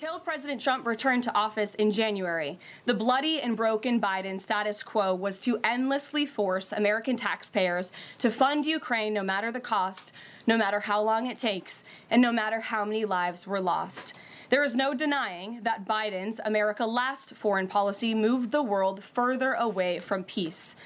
Until President Trump returned to office in January, the bloody and broken Biden status quo was to endlessly force American taxpayers to fund Ukraine no matter the cost, no matter how long it takes, and no matter how many lives were lost. There is no denying that Biden's America Last foreign policy moved the world further away from peace.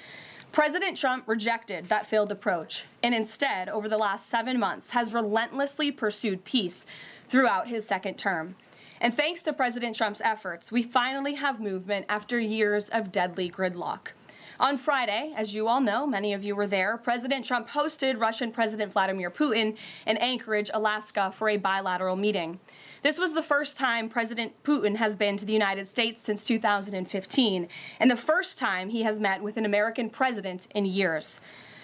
President Trump rejected that failed approach and instead, over the last 7 months, has relentlessly pursued peace throughout his second term. And thanks to President Trump's efforts, we finally have movement after years of deadly gridlock. On Friday, as you all know, many of you were there, President Trump hosted Russian President Vladimir Putin in Anchorage, Alaska, for a bilateral meeting. This was the first time President Putin has been to the United States since 2015, and the first time he has met with an American president in years.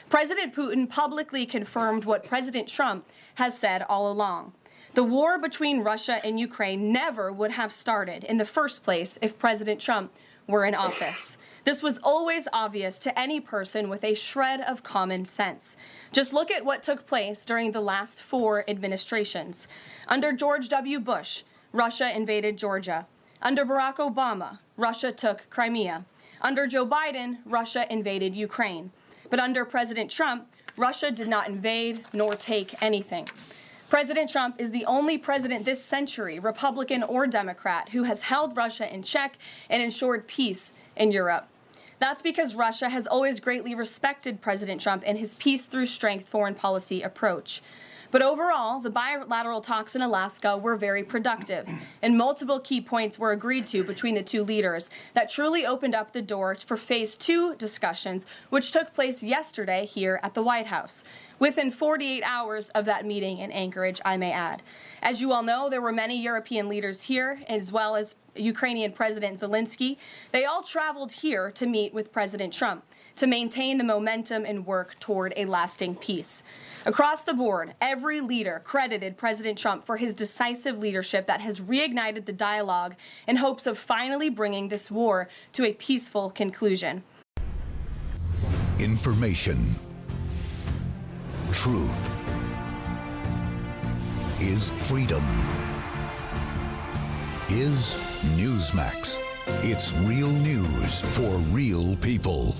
President Putin publicly confirmed what President Trump has said all along. The war between Russia and Ukraine never would have started in the first place if President Trump were in office. This was always obvious to any person with a shred of common sense. Just look at what took place during the last 4 administrations. Under George W. Bush, Russia invaded Georgia. Under Barack Obama, Russia took Crimea. Under Joe Biden, Russia invaded Ukraine. But under President Trump, Russia did not invade nor take anything. President Trump is the only president this century, Republican or Democrat, who has held Russia in check and ensured peace in Europe. That's because Russia has always greatly respected President Trump and his peace through strength foreign policy approach. But overall, the bilateral talks in Alaska were very productive, and multiple key points were agreed to between the two leaders that truly opened up the door for Phase 2 discussions, which took place yesterday here at the White House, within 48 hours of that meeting in Anchorage, I may add. As you all know, there were many European leaders here, as well as Ukrainian President Zelensky. They all traveled here to meet with President Trump to maintain the momentum and work toward a lasting peace. Across the board, every leader credited President Trump for his decisive leadership that has reignited the dialogue in hopes of finally bringing this war to a peaceful conclusion. Information. Truth is freedom. Is Newsmax. It's real news for real people.